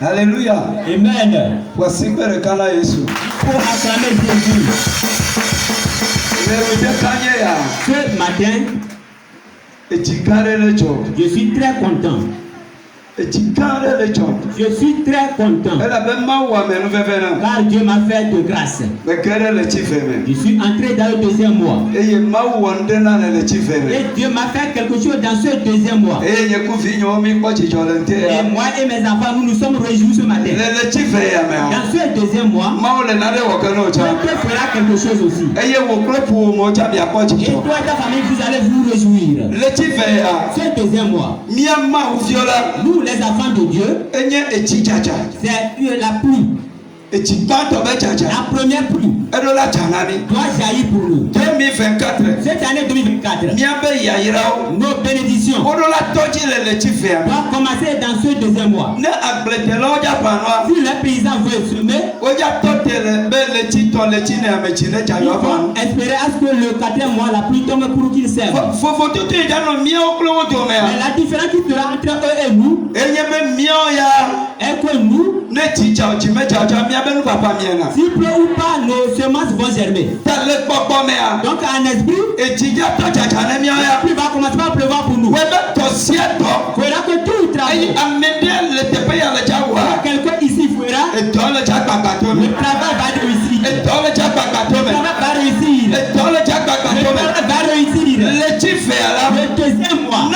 Alléluia. Amen. Voici que le cas là Jésus. Il faut acclamer Jésus. Ce matin, je suis très content. Je suis très content. Car Dieu m'a fait de grâce. Je suis entré dans le deuxième mois. Et Dieu m'a fait quelque chose dans ce deuxième mois. Et moi et mes enfants, nous nous sommes réjouis ce matin. Dans ce deuxième mois, Dieu fera quelque chose aussi. Et toi et ta famille, vous allez vous réjouir. Ce deuxième mois, nous les enfants de Dieu, c'est la pluie. La première pluie doit jaillir pour nous. 2024. Cette année 2024, nos bénédictions doivent commencer dans ce deuxième mois. Si les paysans veulent semer, ils vont espérer à ce que le quatrième mois, la pluie tombe pour qu'ils sèment. Mais la différence qui sera entre eux et nous, est que nous, s'il pleut ou pas, nos semences vont germer. Donc en esprit, la pluie va commencer par pleuvoir pour nous. Il faudra que tout travaille. Quelqu'un ici fera. Le travail va réussir. Le travail va réussir. Le deuxième mois,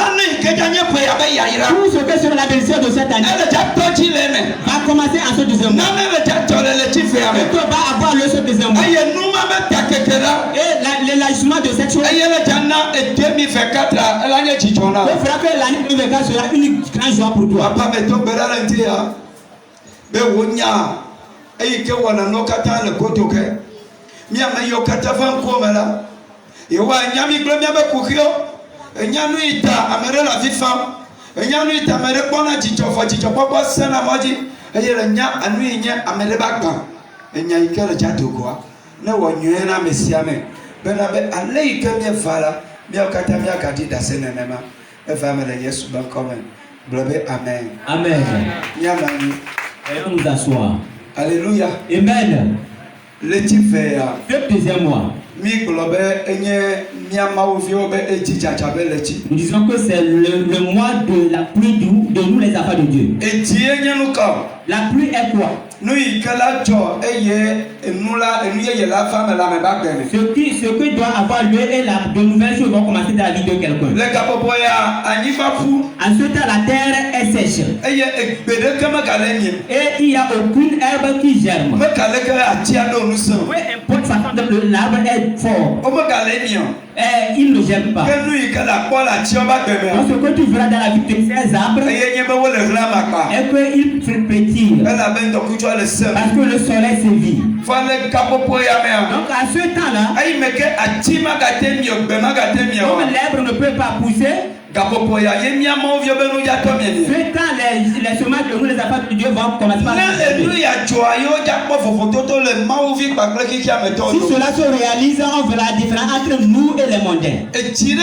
tout ce que sera la bénédiction de cette année va commencer en ce deuxième mois. Et tu vas avoir le ce deuxième mois. Et l'élargissement de cette chose fera que l'année 2024 sera une grande joie pour toi. Amen. Allons nous asseoir. Alléluia. Amen. Le deuxième mois. Nous disons que c'est le mois de la pluie de nous les enfants de Dieu. La pluie est quoi? Ce qui doit avoir lieu est de nouvelles choses vont commencer dans la vie de quelqu'un. En ce temps, la terre est sèche. Et il n'y a aucune herbe qui germe. Peu importe façon de l'arbre est fort. Il ne germe pas. Donc ce que tu verras dans la vie de ces arbres est qu'ils pétillent. Parce que le soleil sévit. Donc à ce temps-là, comme l'herbe ne peut pas pousser, ce temps, les semences de nous, les enfants de Dieu vont commencer par si cela se réalise, on verra la différence entre nous et les mondains. Il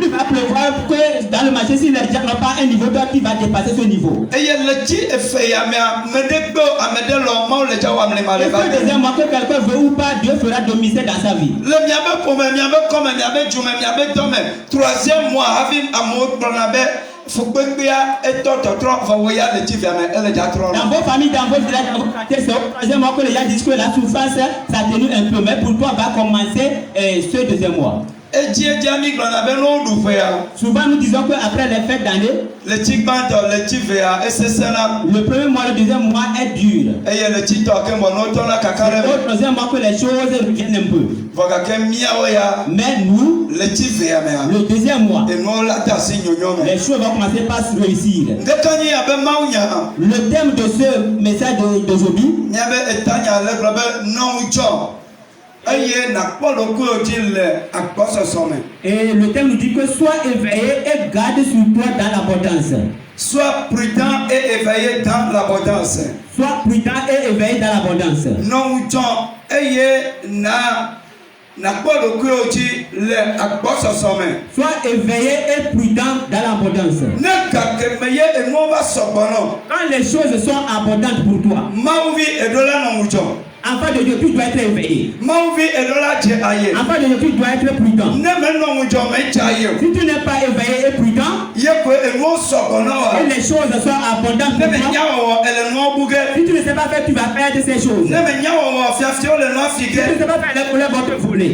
ne va pleuvoir que dans le marché, si les gens n'ont pas un niveau, toi qui va dépasser ce niveau. Et ce deuxième mois, que quelqu'un veut ou pas, Dieu fera domicile dans sa vie. Troisième mois, dans vos familles, dans vos villages, dans vos quartiers, c'est au troisième mois que les gens disent que la souffrance s'atténue un peu. Mais pour toi, va commencer ce deuxième mois. Souvent nous disons qu'après les fêtes d'année, le premier mois, le deuxième mois est dur. Le troisième mois que les choses reviennent un peu. Mais nous, le deuxième mois, les choses vont commencer par se réussir. Le thème de ce message d'aujourd'hui, et le thème nous dit que sois éveillé et garde sur toi dans l'abondance. Sois prudent et éveillé dans l'abondance. Sois prudent et éveillé dans l'abondance. Non, Sois éveillé et prudent dans l'abondance. Quand les choses sont abondantes pour toi, enfant de Dieu, tu dois être éveillé. Enfant de Dieu, tu dois être prudent. Si tu n'es pas éveillé et prudent, et les choses sont abondantes pour toi, si tu ne sais pas faire, tu vas perdre ces choses. Si tu ne sais pas faire, les voleurs vont te voler.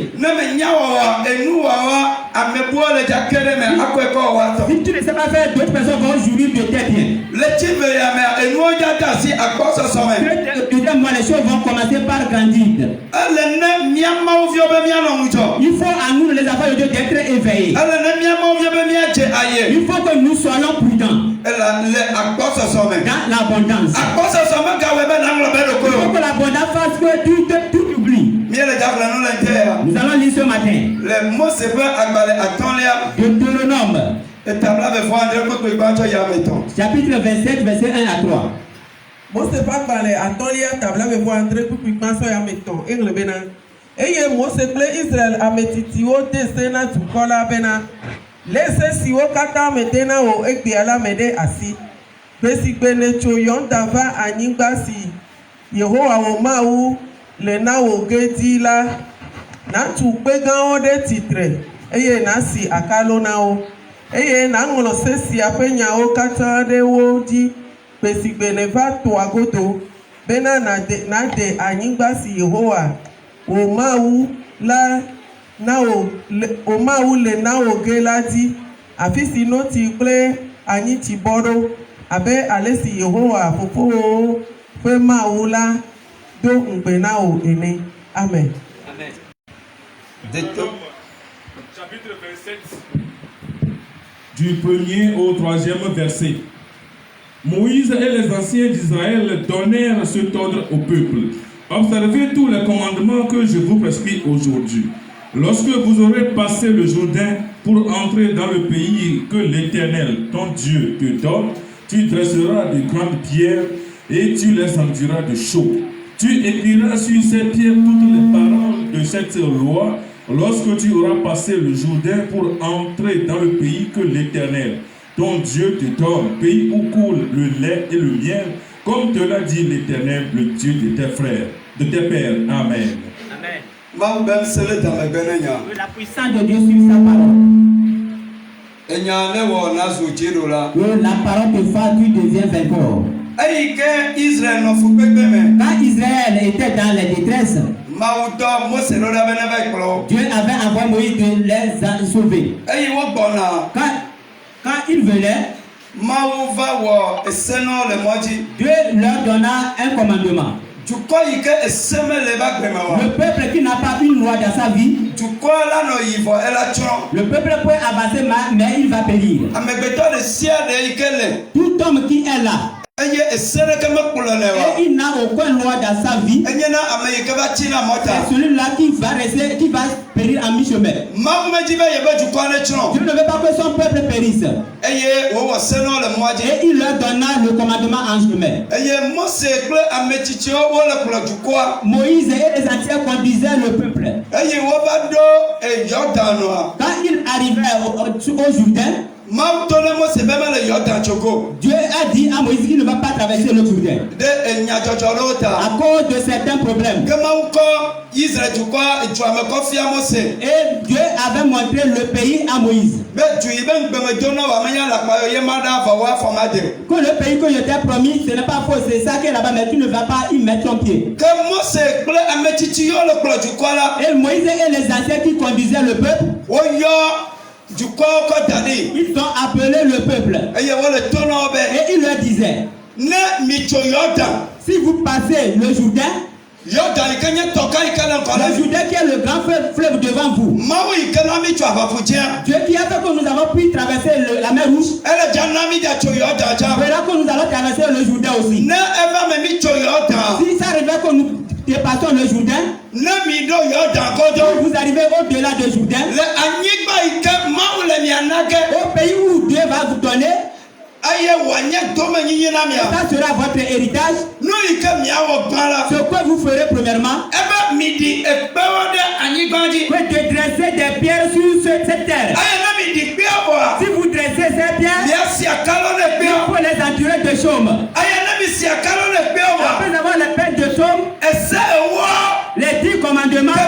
Si tu ne sais pas faire, d'autres personnes vont jouir de tes biens. Moi, les choses vont commencer par grandir. Il faut à nous, les enfants de Dieu, d'être éveillés. Il faut que nous soyons prudents dans l'abondance. Il faut que l'abondance fasse que tu oublies. Nous allons lire ce matin Deutéronome chapitre 27, verset 1 à 3. Mose pas parler à Tolia tabla me voir entrer pour piquer so ya meton engle bena eye Mose ple Israël a metiti o desena tu kola bena laisse si o kata metena o ekbi ala mede asi besi bene cho yonda va anyigba si Yehowa o ma u le na o gedi la na tu pe gan o de titre eye na si akalo na o eye na ngolo se si apenya o kata de wo di Pesigbe va to agodo bena na de anyigba si Yehowa o mawu la na o mawu le na o geladi afisi no ti ple anyi ti bodo abe alesi Yehowa fofo fe mawu la do ngbe na o ene amen. Amen. Chapitre 27 du 1er au 3e verset. Moïse et les anciens d'Israël donnèrent cet ordre au peuple. Observez tous les commandements que je vous prescris aujourd'hui. Lorsque vous aurez passé le Jourdain pour entrer dans le pays que l'Éternel, ton Dieu, te donne, tu dresseras de grandes pierres et tu les enduiras de chaux. Tu écriras sur ces pierres toutes les paroles de cette loi lorsque tu auras passé le Jourdain pour entrer dans le pays que l'Éternel, ton Dieu, te donne, pays où coule le lait et le miel, comme te l'a dit l'Éternel, le Dieu de tes frères, de tes pères. Amen. Amen. Que la puissance de Dieu suive sa parole. Que la parole te fasse, tu deviens vainqueur. Quand Israël était dans la détresse, Dieu avait envoyé Moïse de les sauver. Quand il venait, Dieu leur donna un commandement. Le peuple qui n'a pas une loi dans sa vie, le peuple peut avancer, mais il va périr. Tout homme qui est là, et il n'a aucune loi dans sa vie, c'est celui-là qui va rester, qui va périr en mi-chemin. Dieu ne veut pas que son peuple périsse. Et il leur donna le commandement en chemin. Moïse et les anciens conduisaient le peuple. Quand il arrivait au Jourdain, Dieu a dit à Moïse qu'il ne va pas traverser le Jourdain à cause de certains problèmes. Et Dieu avait montré le pays à Moïse. Que le pays que je t'ai promis, ce n'est pas faux, c'est ça qui est là-bas, mais tu ne vas pas y mettre ton pied. Et Moïse et les anciens qui conduisaient le peuple, ils ont appelé le peuple et ils leur disaient, si vous passez le Jourdain, le Jourdain qui est le grand fleuve devant vous, Dieu qui a fait que nous avons pu traverser la mer Rouge, verra que nous allons traverser le Jourdain aussi. Si ça arrivait que nous dépassons le Jourdain, vous arrivez au-delà du Jourdain, au pays où Dieu va vous donner, ça sera votre héritage. Ce que vous ferez premièrement, Que de dresser des pierres sur cette terre. Si vous dressez ces pierres, il faut les entourer de chaume. Après avoir les peines de chaume, les 10 commandements, que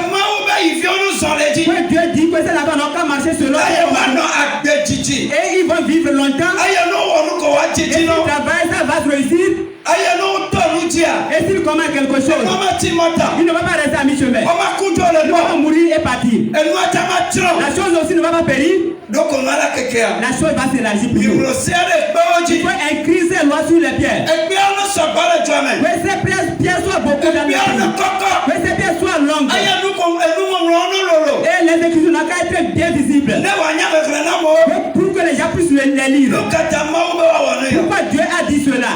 Dieu dit que c'est là-bas n'ont qu'à marcher selon les commandements. Et ils vont vivre longtemps. Et s'ils travaillent, ça va se réussir. Et s'ils commettent quelque chose, il ne va pas rester à mi-chemin. Il va mourir et partir. La chose aussi ne va pas périr. La chose va s'élargir pour nous. Il faut écrire ces lois sur les pierres. Que ces pierres soient beaucoup dans le pays. Que ces pierres soient longues. Et les écritures n'ont qu'à être bien visibles. Pour que les gens puissent les lire. Pourquoi Dieu a dit cela?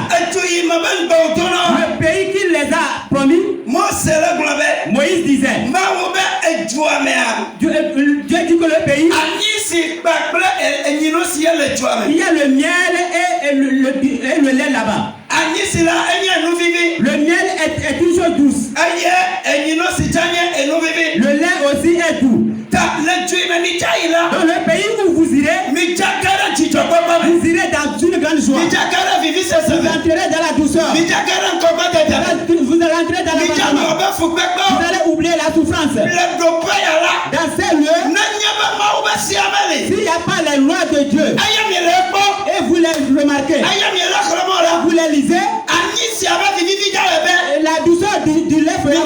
Le pays qu'il les a promis, Moïse disait, Dieu dit que le pays, il y a le miel et le lait là-bas. Le miel est une chose douce. Le lait aussi est doux. Dans le pays où vous irez, vous irez dans une grande joie. Vous entrerez dans la douceur. Vous allez entrer dans la joie. Vous allez oublier la souffrance. Dans ces lieux, s'il n'y a pas les lois de Dieu, et vous les remarquez, vous les lisez, la douceur du lait fera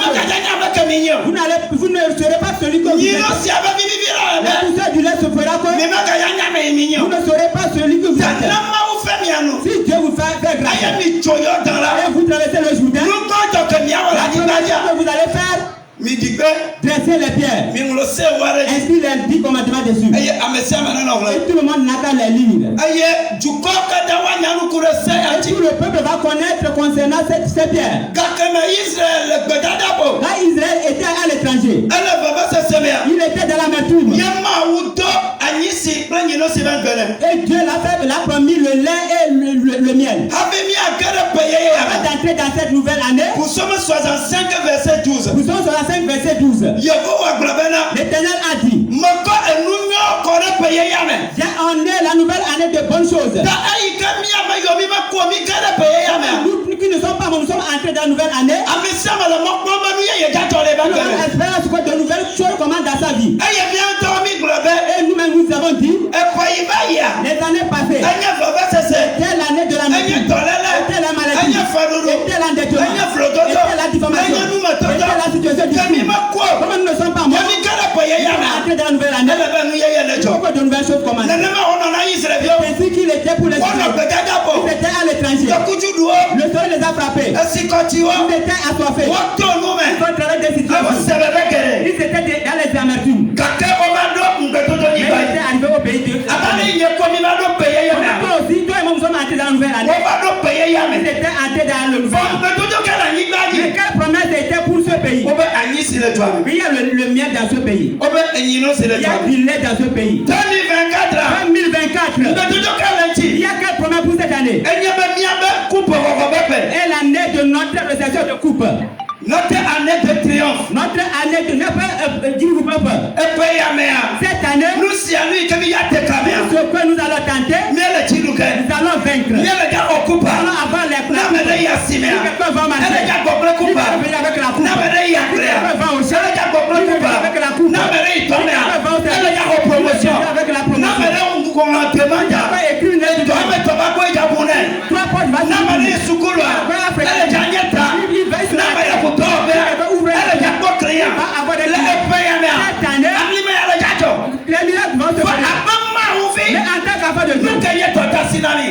vous ne serez pas celui que vous êtes. La douceur du lait se fera que vous ne serez pas celui que vous êtes. Si Dieu vous fait grâce et vous traversez le Jourdain, la première chose que vous allez faire, dresser les pierres. Ainsi les 10 commandements dessus. Et tout le monde n'a qu'à les lire. Et tout le peuple va connaître concernant ces pierres. Quand Israël était à l'étranger, il était dans la nature. Et Dieu l'a promis le lait et le miel. Avant d'entrer dans cette nouvelle année, nous sommes sur 65 verset 12. L'Éternel a dit, on est la nouvelle année de bonnes choses. Nous qui ne sommes pas, nous sommes entrés dans la nouvelle année. Nous espérons que de nouvelles choses commencent dans sa vie. Et nous-mêmes nous avons dit, les années passées, c'était l'année de la nature, c'était la maladie, c'était l'endettement, c'était la diffamation, c'était la situation difficile. Comme nous ne sommes pas morts, nous sommes entrés dans la nouvelle année. Pourquoi de nouvelles choses commencent? C'est ainsi qu'il était pour les Israéliens. Ils étaient à l'étranger. Le soleil les a frappés. Ils étaient assoiffés. Ils ont traversé des situations. Ils étaient dans les amertumes. Mais ils étaient arrivés au pays de Dieu. Toi aussi, toi et moi, nous sommes entrés dans la nouvelle année. Ils étaient entrés dans le nouvel année. Mais quelle promesse était pour ce pays? Il y a le miel dans ce pays. Il y a du lait dans ce pays. 2024. Il y a quelle promesse pour cette année? Et l'année de notre réception de coupe. Notre année de triomphe. Notre année de dis-vous pas peur. Cette année, ce que nous allons tenter, nous allons vaincre. Nous allons avoir les coups. Si quelqu'un va marcher, il va venir avec la coupe. Si quelqu'un va au champ, il va venir avec la coupe. Si quelqu'un va au service, il va venir avec la promotion. Il va écrire une lettre de Dieu. Toi, Paul, va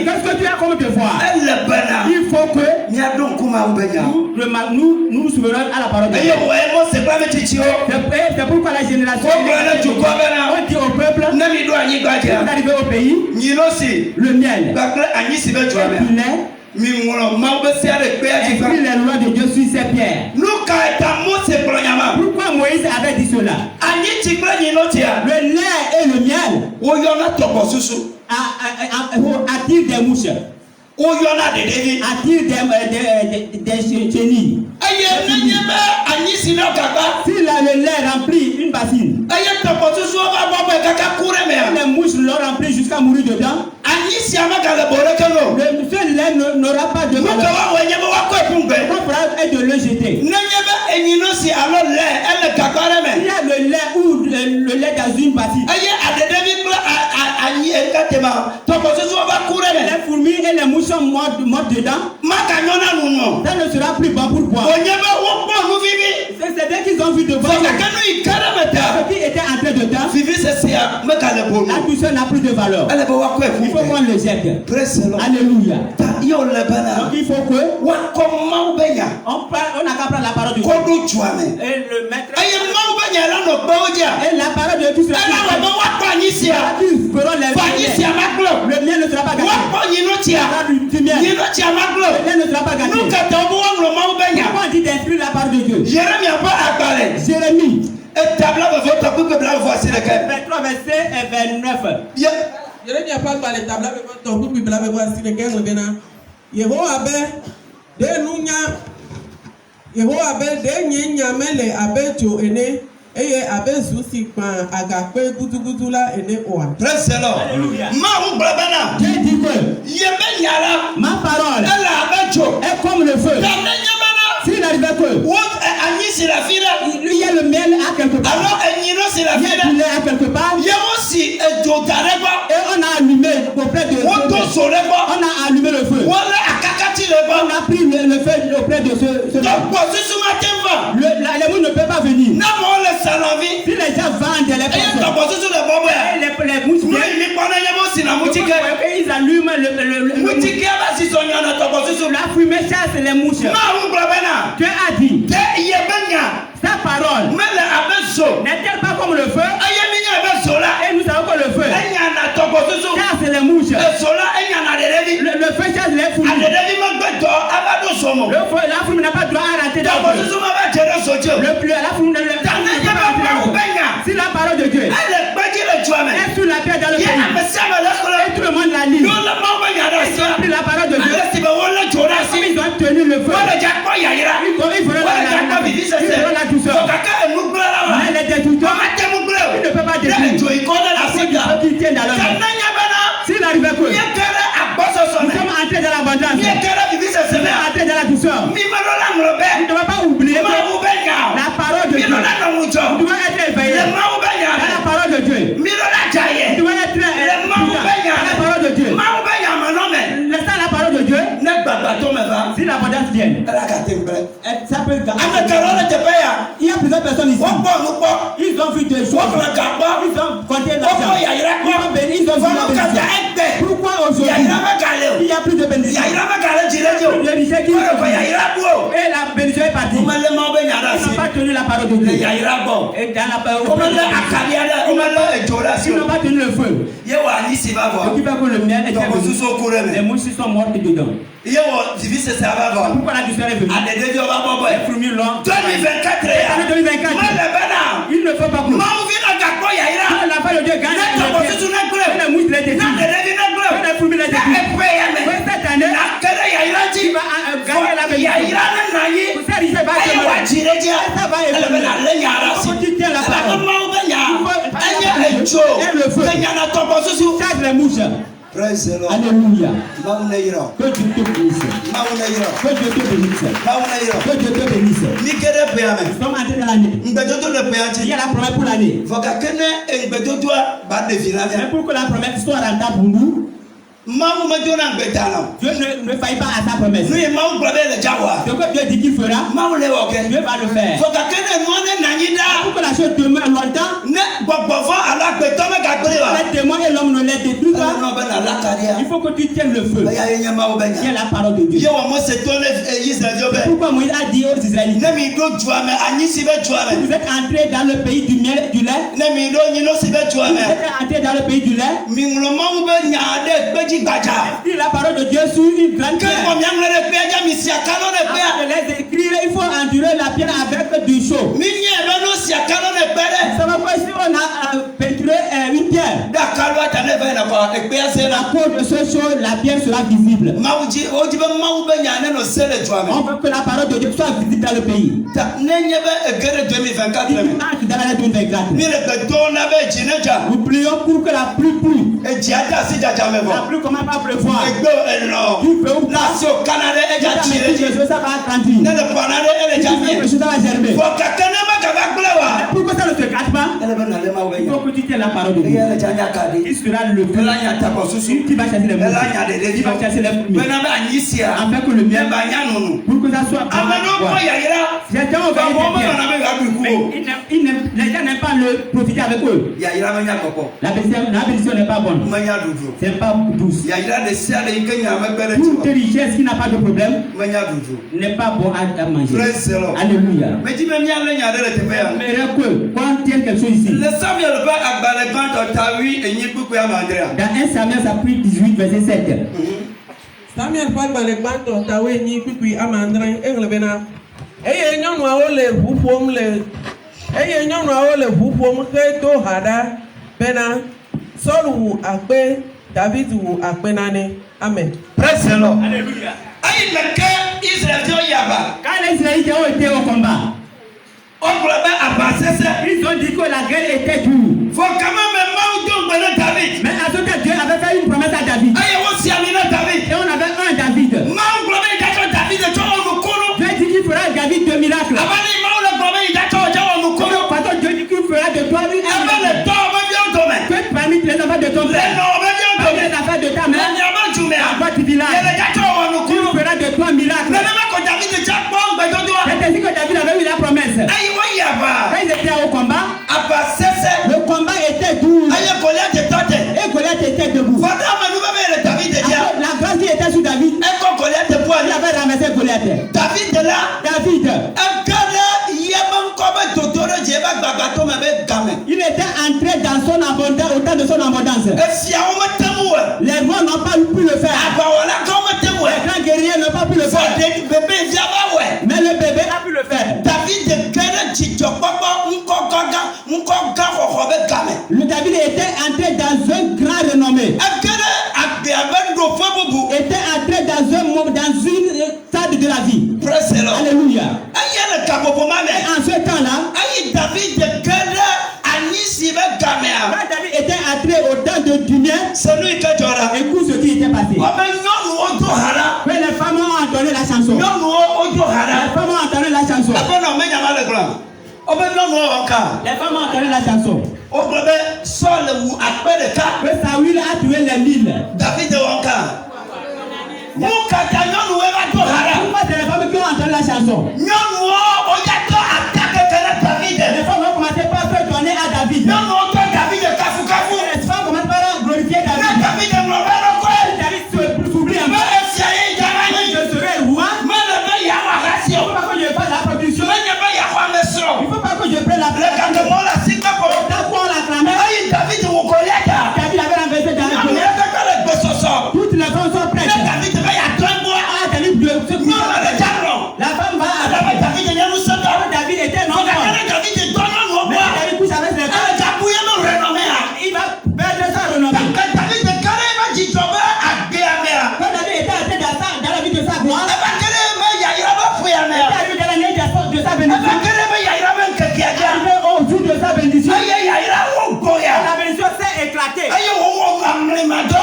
qu'est-ce que tu as comme devoir? Il faut que nous nous souvenions à la parole de Dieu. C'est pourquoi la génération on dit au peuple, vous arrivez au pays, le miel, le lait, et puis les lois de Dieu sur ces pierres. Pourquoi Moïse avait dit cela? Le lait et le miel attirent des mouches. attire des chenilles. Si le lait remplit une bassine, les mouches l'ont rempli jusqu'à mourir dedans, ce lait n'aura pas de valeur. On pourra être de le jeter. Il y a le lait ou le lait dans une bassine. Les fourmis et les mouches sont mortes dedans. Ça ne sera plus bon pour boire. C'est bien qu'ils ont vu de voir ce qui était en train de temps. La douceur n'a plus de valeur. Il faut qu'on le jette. Alléluia. Donc il faut que on n'a qu'à prendre la parole de Dieu et le mettre. Et la parole de Dieu sera le mien ne sera pas gâté. Le mien ne sera pas gâté. Pourquoi on dit d'inscrire la parole de Dieu? Jérémie. 23 verset 29. Jérémie a pas parlé de table avec ton groupe, il avait voici les guerres de Yehowa de Nunya. Yehowa de Nyamele abe jo ene. Eye abe zusi pan agape gudu la ene oa. Praise the Lord. Alléluia. J'ai dit que ma parole est comme le feu. S'il arrivait que il y a le miel à quelque part, il y a du lait à quelque part, et on a allumé auprès de on a allumé le feu. On a pris le feu auprès de ce les mouches ne peuvent pas venir. Si les gens vendent les mouches ils allument la fumée chasse les mouches. Dieu a dit sa parole n'est-elle pas comme le feu? Et nous savons que le feu chasse les mouches. Le feu chasse les fourmis. La fourmi n'a pas droit à rentrer dans le feu. La fourmi n'a pas si la parole de Dieu est sur la terre dans le pays et tout le monde la lit, ils ont pris la parole de Dieu, ils ont tenu le feu, ils feront la douceur. Mais les détructeurs, ils ne peuvent pas détruire à cause du feu qui tient dans leur main. S'il arrivait que nous sommes entrés dans l'abondance, nous sommes entrés dans la douceur, nous ne devons pas oublier la parole de Dieu. Nous devons être éveillés à la parole de Dieu. Nous devons être à la parole de Dieu. Laissant la parole de Dieu, si l'abondance vient, ça peut gagner. Il y a plusieurs personnes ici. Ils ont vu des choses. Ils ont compté l'argent. Ils ont vu la bénédiction. Pourquoi aujourd'hui il n'y a plus de bénédiction? Et la bénédiction est partie. Ils n'ont pas tenu la parole de Dieu. Et dans la parole ils n'ont pas tenu le feu. Et qui fait que le miel était venu. Les mouches sont mortes dedans. Pourquoi la douceur est venue? Les fourmis l'ont. 2024. Il ne faut pas plus. La parole de Dieu gagne. Les mouches les détruisent. Les fourmis les détruisent. Cette année, il va gagner la bénédiction. Vous savez, ça va le feu. Chaque les mouches. Alléluia. Que Dieu te bénisse. Que Dieu te bénisse. Que Dieu te bénisse. Nous sommes entrés dans l'année. Il y a la promesse pour l'année. Mais pour que la promesse soit rentable pour nous, Dieu ne faille pas à sa promesse. Ce que Dieu dit qu'il fera, Dieu va le faire. Pour que la chose demeure longtemps, les témoins et l'homme ne les détruisent pas. Il faut que tu tiennes le feu. Tiens la parole de Dieu. Pourquoi Moïse a dit aux Israélites, vous êtes entrés dans le pays du miel et du lait. Vous êtes entrés dans le pays du lait. Si la parole de Dieu sur une grande pierre, avant de les écrire, il faut endurer la pierre avec du chaud. Ça va pas si on a peinturé une pierre. À cause de ce chose, la pierre sera visible. On veut que la parole de Dieu soit visible dans le pays. Dans l'année 2024. Nous prions pour que la pluie pluie. La pluie comment pas prévoir. Ça va grandir. Ça va germer. Pourquoi ça ne se cache pas? Il faut que tu tiennes la parole de Dieu. Il sera le feu. Qui va chasser les mouches. Qui va chasser les pluies. Afin que le miel, pour que ça soit bon. Les gens n'aiment pas le profiter avec eux. La bénédiction n'est pas bonne. C'est pas douce. Toute richesse qui n'a pas de problème n'est pas bon à manger. Alléluia. Mais quand on tient quelque chose ici. Dans 1 Samuel chapitre 18 verset 7. Samuel parle dans les bandes tawe ni puis amandrin englebena. Eye nyɔnu awo le ʋu ƒom ke to hada bena Saul wu akpe David wu akpe nane. Amen. Praise the Lord. Alléluia. Aïe mais que Israël yaba. Quand les Israélites ont été au combat, ils ont dit que la guerre était dure. Faut quand même David. Mais à ce que Dieu avait fait une promesse à David. Et on avait un David. Dieu dit qu'il fera David de miracles. Dieu dit qu'il fera de toi une que parmi les enfants de ton frère, parmi les enfants de ta mère, à votre village, il fera de toi un miracle. C'est ainsi que David avait eu la promesse. Quand ils étaient au combat, le combat était dur. Et Goliath était debout. La grâce qui était sur David, il avait ramassé Goliath. David. Il était entré dans son abondance, au temps de son abondance. Les rois n'ont pas pu le faire. Les grands guerriers n'ont pas pu le faire. Mais le bébé a pu le faire. Le David était entré dans un grand renommé. Était entré dans une stade de la vie. Alléluia. En ce temps-là, quand David était entré au temps de Dunia, écoute ce qui était passé. Mais les femmes ont entendu la chanson. Les femmes ont entendu la chanson. Les femmes ont entendu la chanson. Que Saül a tué les 1000. Pourquoi c'est les femmes qui ont entendu la chanson? Les femmes ont commencé par se donner à David. Les femmes commencent par glorifier David. David s'oublie un peu. Je serai roi. Il ne faut pas que je fasse la production. Il ne faut pas que je prenne la place. D'accord, la clameur. David avait renversé David. Toutes les femmes sont prêtes. La femme va à David. David était non. Mais David couche avec ses femmes. Il va perdre sa renommée. Quand David était entré dans la vie de sa gloire, il est arrivé dans l'année de sa bénédiction. Au jour de sa bénédiction, la bénédiction s'est éclatée. On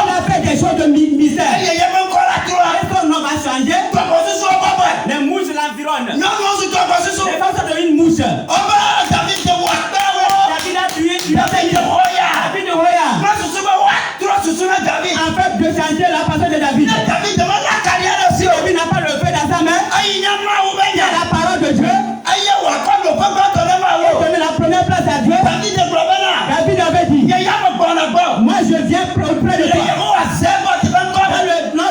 a fait des choses de misère. Et son nom a changé. Les mouches l'environnent. Les femmes sont devenues une mouche. David a tué David de Roya. En fait, de changer la personne de David. David n'a pas le feu dans sa main. Il y a la parole de Dieu. Il donne la première place à Dieu. David avait dit, moi je viens auprès de toi. Dans le nom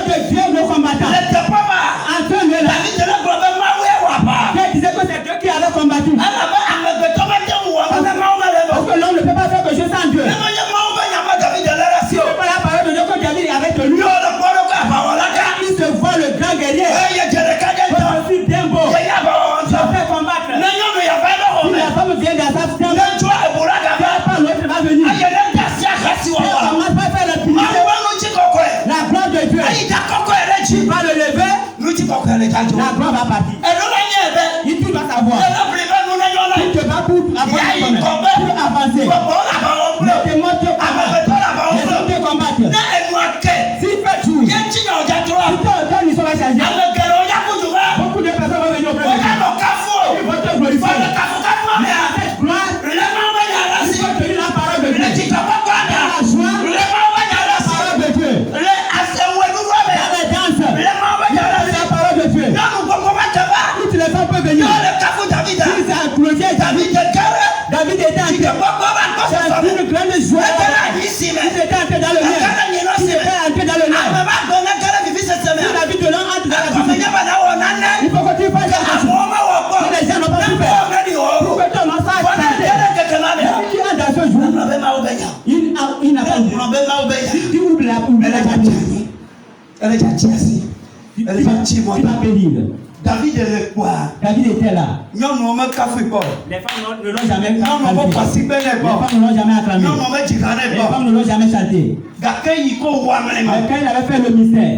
La gloire va partir. Et tu vas savoir. Tu te bats pour avancer. Les démons te combattent. Les hommes te combattent. Si fait jour, si ton ils sont changés. Beaucoup de personnes vont venir auprès de toi. Ils vont te glorifier. Mais à cette gloire, il faut tenir la parole de Dieu. La joie, la parole de Dieu. Dans les danses, la parole de Dieu. Toutes les femmes peuvent venir. Si c'est un clocher, David était entré. C'est une grande joie. Il était entré dans le lien. Il était entré dans le lien. Si David de l'an entre dans la vie, il faut que tu fasses quelque chose. Les gens n'ont pas pu faire. Pour que ton enfant s'arrête. Si tu es dans ce jour, il n'a pas oublié. Si tu oublies tu vas périr. David est quoi? David était là. Les femmes ne l'ont jamais acclamé. Les femmes ne l'ont jamais acclamé. Les femmes ne l'ont jamais chanté. Mais quand il avait fait le mystère,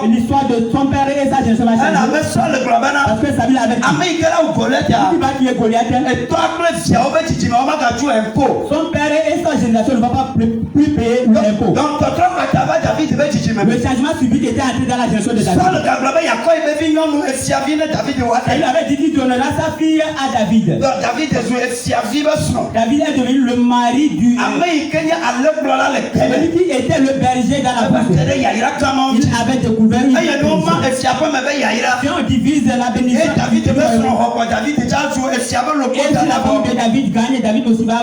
l'histoire de son père et sa génération va changer. Parce que Samuel avait dit, il va tuer Goliath. Son père et sa génération ne vont pas plus payer l'impôt. Le changement subit était entré dans la génération de David. Il avait dit qu'il donnera sa fille à David. David est devenu le mari du celui qui était le berger dans la bouche. Il avait découvert une si on divise la bénédiction. Et si la femme de David gagne, David aussi va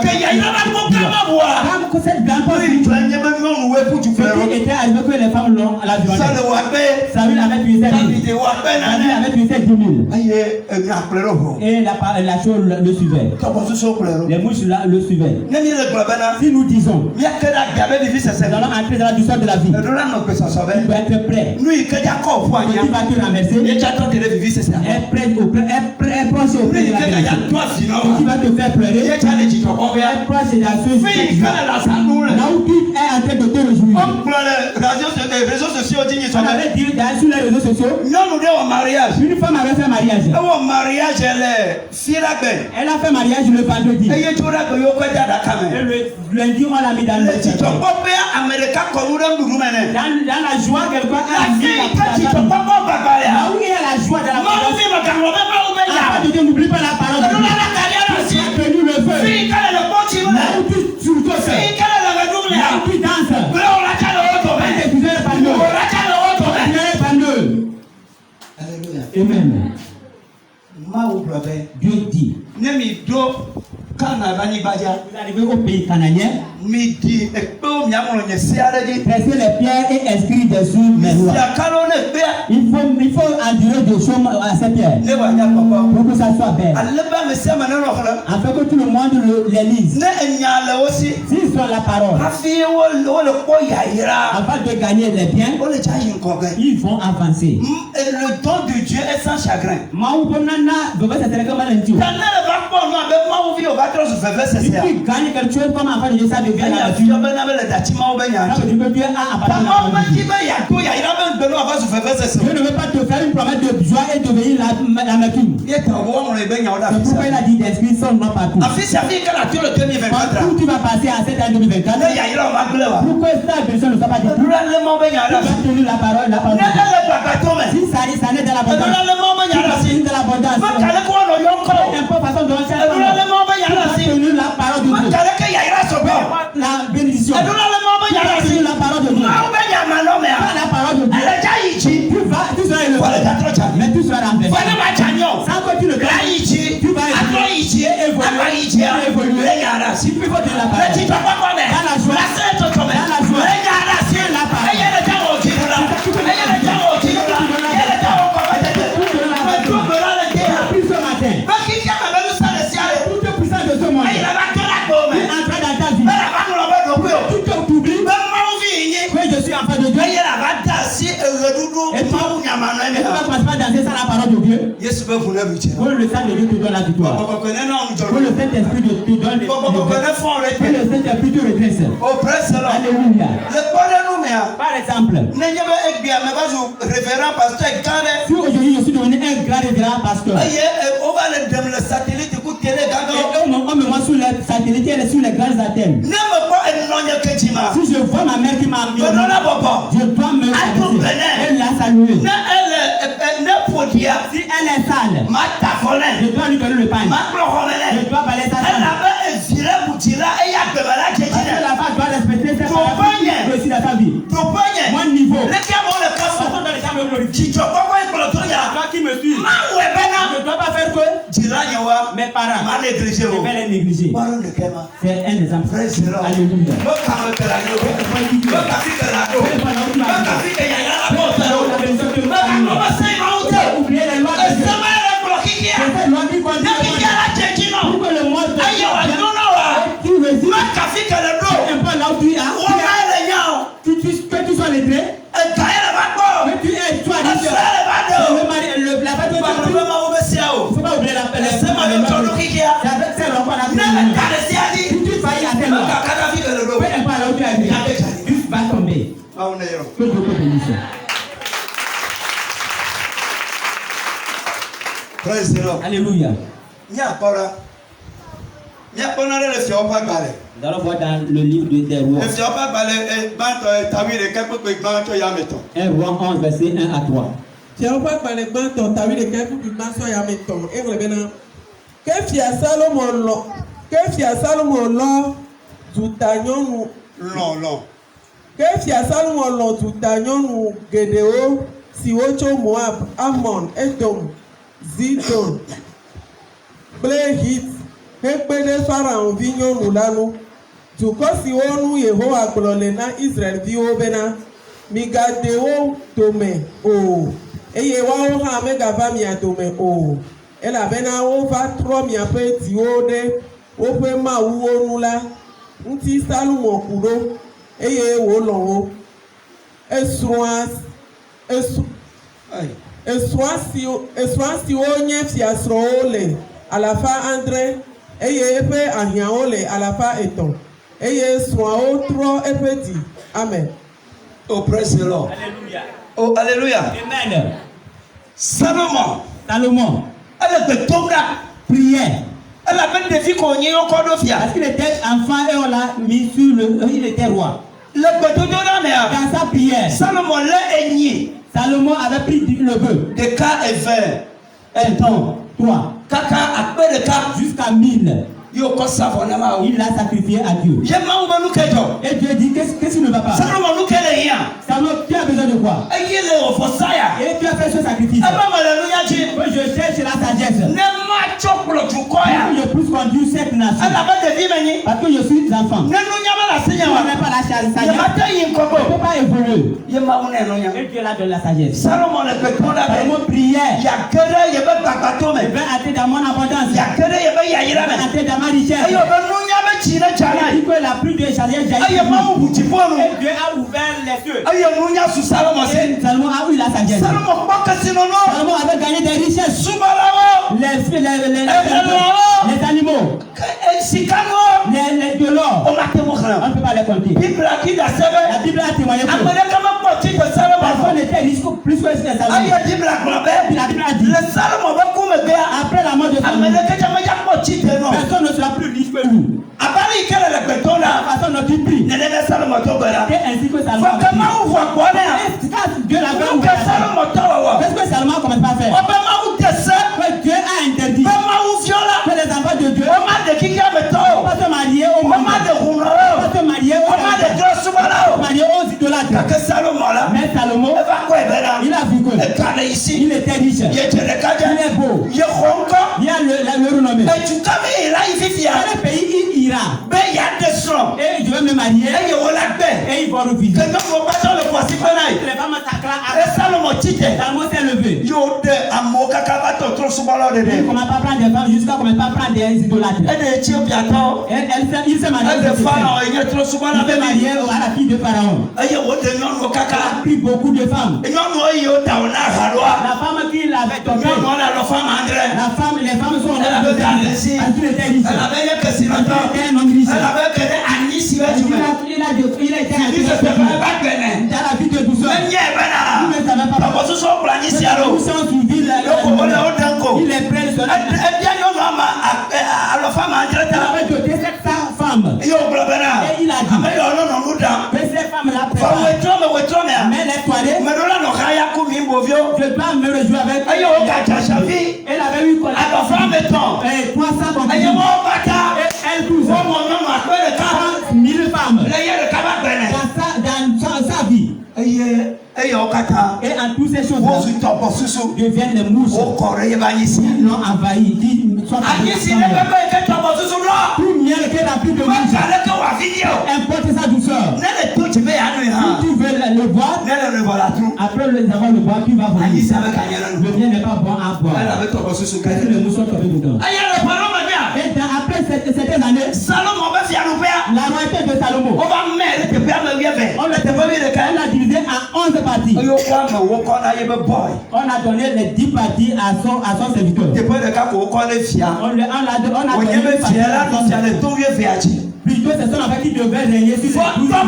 comme cette grande il était arrivé que les femmes l'ont à la violence. Samuel avait tué 10 000. Et la chose le suivait. Les mouches le suivaient. Si nous disons nous allons entrer dans la douceur de la vie, il doit être prêt. Il va te renverser. Être proche auprès de la vérité. Qui va te faire pleurer. Être proche dans ce là où tu es en train de te réjouir. On avait dit sur les réseaux sociaux, une femme avait fait mariage. Elle a fait mariage le vendredi. Et le lundi, on l'a mis dans le dans la joie, quelqu'un a mis là où il y a la joie de la parole. N'oublie pas la parole de Dieu. Tu as tenu le feu. Là où tu sautes. Là où tu danses. Amen. Dieu dit, vous arrivez au pays canadien, pressez les pierres et inscrire dessus mes lois. Il faut endurer des chaumes à ces pierres pour que ça soit belle. Afin que tout le monde les lise. S'ils sont la parole, afin de gagner les biens, ils vont avancer. Le don de Dieu est sans chagrin. Si tu gagnes quelque chose comme enfant de Dieu, ça devient la nature. Dieu ne veut pas te faire une promesse de joie et devenir la nature. C'est pourquoi il a dit d'inscrire son nom partout. Partout tu vas passer à cette année 2024. Pourquoi cette personne ne soit pas détruite? Tu vas tenir la parole de Dieu. Si ça n'est dans l'abondance, tu vas tenir dans l'abondance. N'importe façon de rechercher. Tu vas tenir la parole de Dieu. La bénédiction. Tu vas tenir la parole de Dieu. Pas la parole de Dieu. Tu seras élevé. Mais tu seras renversé. Sans que tu le gagnes, tu vas évoluer. Si tu veux tenir la parole. Dans la joie. Dans la joie. La parole. tu vas commencer à danser sans la parole de Dieu. Pour le sang de Dieu te donne la victoire. Pour le Saint-Esprit te donne le Saint-Esprit te redresse. Alléluia. Par exemple, si aujourd'hui je suis devenu un grand révérend pasteur, on me voit sur les satellites et sur les grandes antennes. Si je vois ma mère qui m'a amené, je dois me saluer. Elle l'a salué. Si elle est sale, je dois lui donner le pain. Je dois balayer sa femme. Parce que la femme doit respecter ses parents aussi dans sa vie. Mon niveau. Toi qui me suis, je ne dois pas faire que mes parents. Je vais les négliger. C'est un exemple. Alléluia. Oubliez les lois de Dieu. Cette loi qui conduit pour que le monde qui réside, peu importe là où tu es, que tu sois lettré, que tu es toi la fête, il ne faut pas oublier la paix. C'est avec ces lois qu'on a fait. Si tu faillis à tes lois, peu importe là où tu es, tu vas tomber. Que Dieu te bénisse. Alléluia. Nous allons voir dans le livre des rois. 1 roi 11, verset 1 à 3. Zidon, Blehit, Hekpede Pharaon Vignon Lano, Tukosi Onu Yehoa Kololena Israel Viobena, Migadeo Tome, oh, Eyewa Oha Megavamia Tome, oh, Elabena Ova Tromia Petiode, Opema Uonula, Nti Salumo Kudo, Eye Wolongo, Esroas, Eswasi onye fiasroole alafa André eye epe ahiaole alafa eton eye swao tro epeti. Amen. Oh, praise the Lord. Alléluia. Oh, alléluia. Amen. Salomon. Elle était prière. Elle avait des filles qu'on y a encore de fier. Parce qu'il était enfant et on l'a mis sur le. Il était roi. Dans sa prière, Salomon l'a aigné. Salomon avait pris le bœuf. De cas et vert. Un temps. 3. Caca à peu de cas. Jusqu'à 1000. Il l'a sacrifié à Dieu. Et Dieu dit qu'est-ce qui ne va pas? Salomon, tu as besoin de quoi? Et tu as fait ce sacrifice. Je cherche la sagesse. Je puisse conduire cette nation. Parce que je suis enfant. Je n'ai pas la sagesse. Je ne peux pas évoluer. Et Dieu l'a donné la sagesse. Salomon priait. Je vais entrer dans mon abondance. Je vais entrer dans ma richesse. Il dit que la pluie de Jaleel jaillit. Et Dieu a ouvert les cieux. Et Salomon a eu la sagesse. Salomon avait gagné des richesses. Les animaux. Les de l'or. On ne peut pas les compter. La Bible a témoigné que personne n'était riche plus que Salomon. La Bible a dit après la mort de Salomon, personne ne sera plus riche que lui. Personne ne dit plus. Et ainsi que Salomon. Dieu l'avait ouvert. Qu'est-ce que Salomon ne commence pas à faire? Que Dieu a interdit que les enfants de Dieu ne pas se marier aux aux idolâtres. Mais Salomon, il a vu que il était riche, il est beau, il a le renommé. Dans le pays, il ira. Et je vais me marier. Et il va refuser. Les femmes s'acclament. Salomon s'est levé. élevé. Yo de amoka kabato trop souvent de. On ne pas prendre des femmes jusqu'à qu'on ne pas prendre des idolâtres. Elle est Éthiopiato. Il s'est marié. Elle est Pharaon. Il est trop souvent la même. Marié à la fille de Pharaon. Elle a pris beaucoup de femmes. Et la femme qui l'avait tombée. La femme, les femmes sont elle avait un homme riche. Il a été dans la vie de douceur. Il ne savait pas. Il est prêt de se cette femme. Et il a dit que ces femmes-là mais les toilettes, je dois me réjouir avec eux. Elle avait eu 300 compagnies. Et elle touche 1000 femmes dans sa vie. Et en toutes ces choses deviennent les mouches qui l'ont envahi, qui sont tout miel qui est rempli de mouches importe sa douceur. Si tu veux le boire, après les avoir le boire, tu vas vomir. Le miel n'est pas bon à boire. Parce que les mouches sont tombées dedans. Et après certaines années, la royauté de Salomon, on l'a divisé en 11 parties. On a donné les 10 parties à son serviteur. Plutôt, ce sont les qui devaient régner sur les 12 la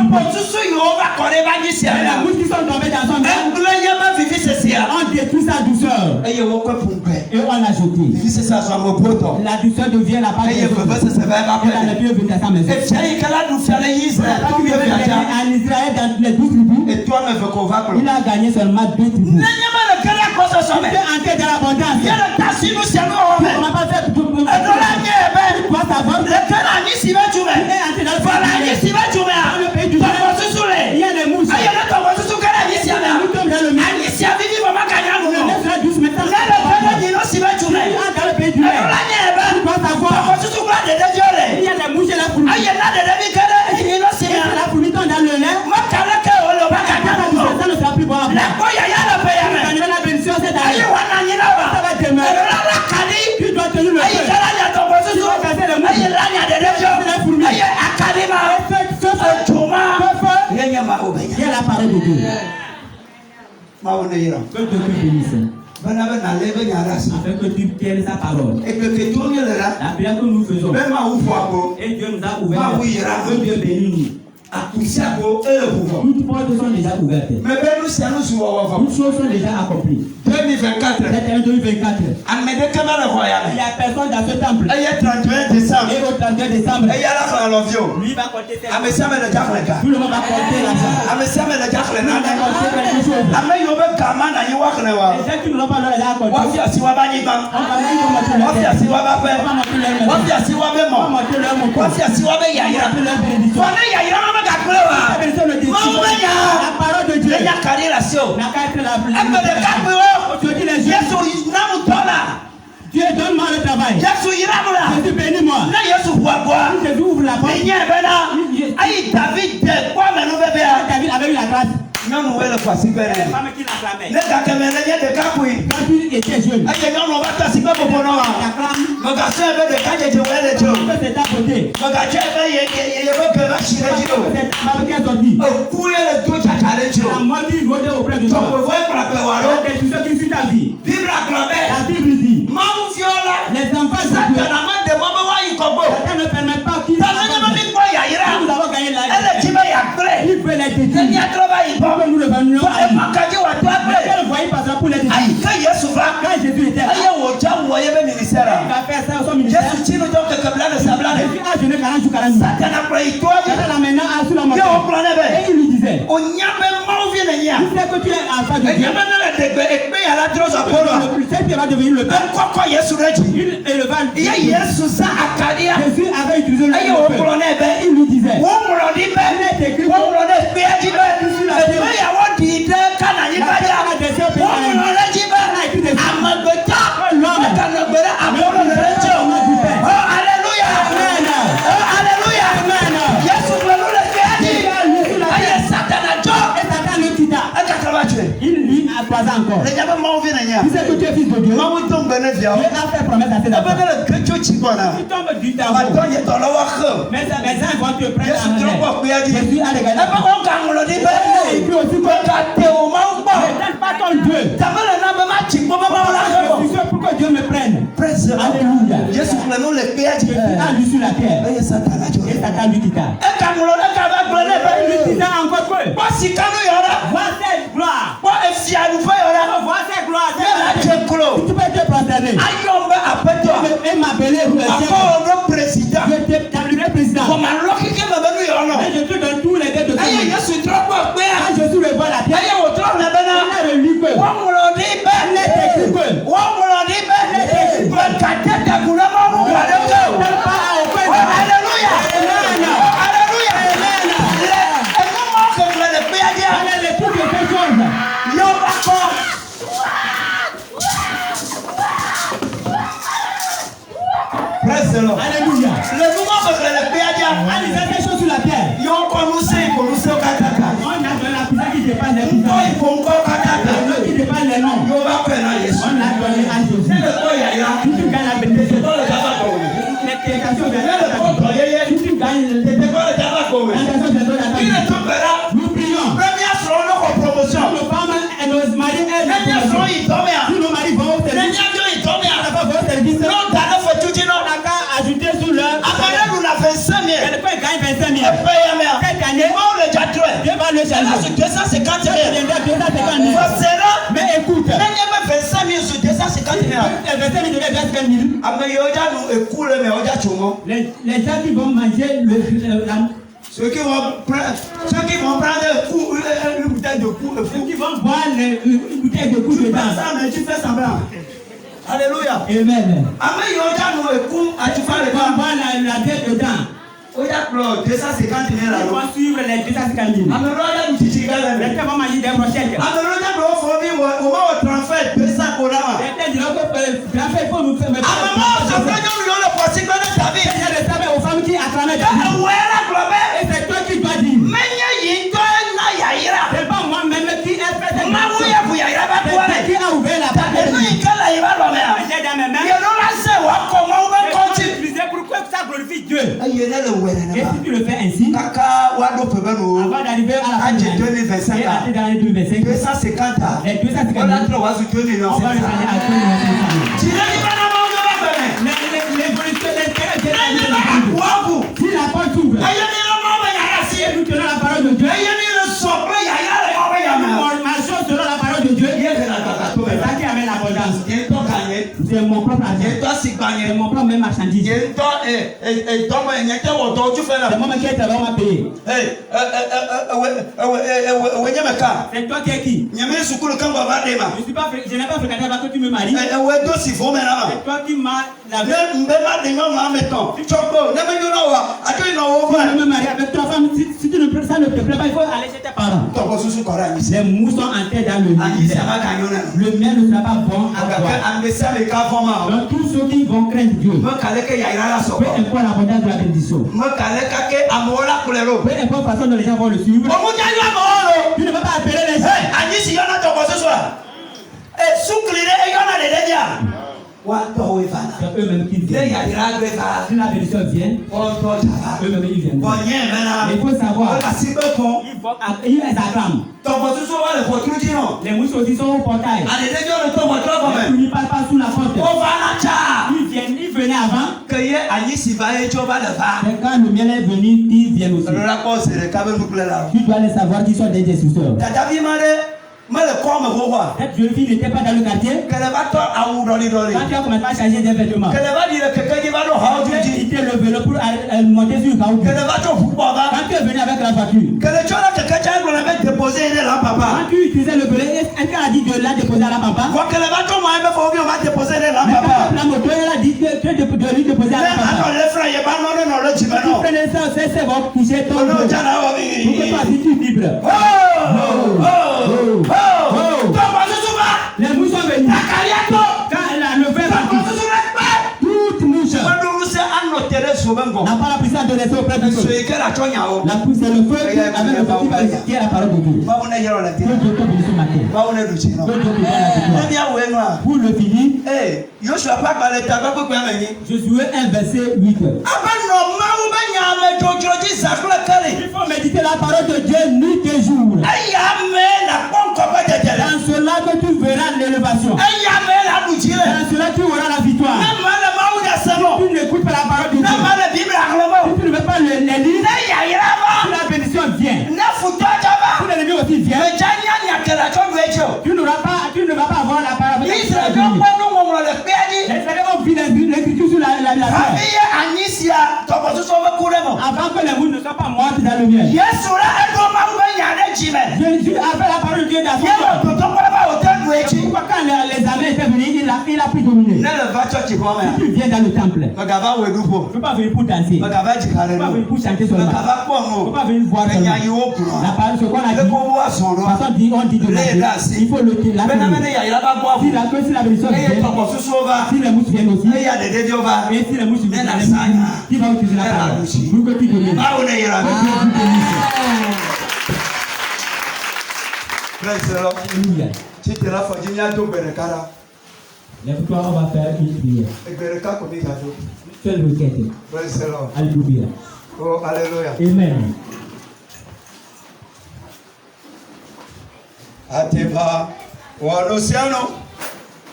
mouche qui sont tombées dans son bain, on détruit sa douceur. Et on l'a jeté. La douceur devient la part de elle a pu venir à sa maison. En Israël, dans les 12 tribus, il a gagné seulement 2 tribus. Il est entré dans l'abondance. On n'a pas fait tout le monde. Il y a les mouches. Il y a la parole de Dieu. Que Dieu te bénisse. Afin que tu tiennes sa parole. La prière que nous faisons. Et Dieu nous a ouvert. Que Dieu bénisse nous. Toutes portes sont déjà ouvertes. Toutes choses sont déjà accomplies. 2024. C'est 2024. Il y a personne dans ce temple. Et au 31 décembre, lui va compter ses tout le monde va compter l'argent. Et ceux qui ne l'ont pas déjà compté, on la parole de Dieu. Dieu donne-moi le travail. Jésus bénis-moi. Jésus ouvre la porte. David avait eu la grâce. La femme qui l'acclamait. Quand il était jeune, la les enfants ne permettent pas qu'ils nous avons gagné la vie. Il peut les détruire. Nous le venions à lui. Quel voyage passera pour les détruire? Quand Jésus était là, il va faire ça au son ministère. Jésus a jeûné 40 jours, 40 nuits. Satan maintenant a sous la montagne. Et il lui disait, tu sais que tu es enfant de Dieu. Le plus simple va devenir le père. Il éleva Jésus avait utilisé le père. Il lui disait, il est écrit il lui a pas encore. Tu sais que tu es fils de Dieu. Dieu a fait promesse à ses enfants. Si tu tombes du tabou, mes enfants vont te prendre en main. Jésus a regardé. Et puis aussi que ne donne pas ton Dieu. Je suis sûr pour que Dieu me prenne. Alléluia. Jésus a lu sur la terre. Et Satan lui quitta. Il lui quitta encore peu. Vois cette gloire. Vois cette gloire. Tu peux te prosterner. Et m'appeler président. Je t'appeler président. Et je te donne tous les dettes de Dieu. Je suis le roi la terre. On a le livre. Alléluia. Le moment où le péage a des choses sur la terre. On a de la pizza qui dépasse les pizzas. Qui dépasse les noms. On a donné à Jésus. Si tu gagnes la bénédiction, si tu gagnes nous prions. Nos femmes et nos maris, nos maris vont au service. Ajouter sur l'heure. Quelqu'un gagne 25 000. Cette année, Dieu va le changer. 250 000. Mais écoute, 25 000 sur 250 000. 25 000 devient 25 000. Les gens qui vont manger ceux qui vont prendre une bouteille de coup, ceux qui vont boire une bouteille de coup dedans. Mais tu fais semblant. Alléluia. Amen. Amen. Tu vas boire la tête dedans. On va suivre les 250 000. Les gens vont manger des brochettes. Les gens diront que il faut nous faire. Aux femmes qui acclament. Et c'est toi qui dois dire. C'est pas moi-même qui ai fait cette chose. C'est qui a ouvert la porte. J'ai dans mes mains. Pourquoi ça glorifie Dieu? Et si tu le fais ainsi, avant d'arriver à la fin de l'année 2025, et à l'année 2025, 250 ans, les 250 on va le changer à 2025. Si la porte s'ouvre, et nous tenons la parole de Dieu, marchons selon la parole de Dieu, c'est ça qui amène l'abondance. C'est mon propre argent. C'est mon propre même marchandise. C'est moi qui ai travaillé, on m'a payé. C'est toi qui es qui? Je n'ai pas fréquenté avant que tu me maries. C'est toi qui m'as lavé. Tu me maries avec trois femmes. Si tu ne peux ça ne te plaît pas, il faut aller chez tes parents. Les mouches sont entrés dans le ministère. Le mien ne sera pas bon à toi. Donc tous ceux qui vont craindre Dieu, peu importe l'abondance de la bénédiction, peu importe la façon dont les gens vont le suivre, tu ne vas pas appeler les gens. Eux-mêmes qui viennent. Si la bénédiction vient, eux-mêmes ils viennent. Il faut savoir, ils les acclament. Les mouches aussi sont au portail. Ils ne passent pas sous la porte. Ils venaient avant. Et quand le miel est venu, ils viennent aussi. Tu dois les savoir qu'ils sont des destructeurs. Cette jeune fille n'était pas dans le quartier. Quand tu as commencé à changer des vêtements, tu as quitté le vélo pour monter sur le caoutchouc. Quand tu es venu avec la voiture, quand tu utilisais le vélo, est-ce qu'elle a dit de la déposer à la papa? La moto, elle a dit de lui déposer à la papa. Tu prenais ça, c'est bon, toucher ton vélo. Pour que toi, si tu vibres. Les mouches sont venues. Quand elle a levé la toute mouche n'a pas la puissance de connaissez auprès du feu. La pousse c'est le feu avec le petit qui est la parole de Dieu. Que Dieu te bénisse ce matin. Que Dieu te donne la victoire. Pour le finir, Josué 1 verset 8. Il faut méditer la parole de Dieu nuit et jour. Dans cela que tu verras l'élévation. Dans cela tu auras la victoire. Si tu n'écoutes pas la parole de Dieu, si tu ne veux pas les lire, si la bénédiction vient, si l'ennemi aussi vient, tu ne vas pas avoir la parole de Dieu. On vit l'écriture sur la terre. Avant que les mouches ne soient pas mortes dans le miel. Jésus avait la parole de Dieu dans son cœur. Pourquoi quand les armées étaient venues, il a pu dominer. Si tu viens dans le temple, tu ne peux pas venir pour danser. Tu ne peux pas venir pour chanter seulement. Tu ne peux pas venir voir seulement. La parole, ce qu'on a dit, on dit de la il faut le dire. Si la bénédiction vient, si les mouches viennent aussi, et si les mouches viennent, qui va utiliser la parole pour que tu domines. Alléluia. Lève-toi, on va faire une prière. Une seule requête. Alléluia. Oh, alléluia. Amen. Atema Walosiano.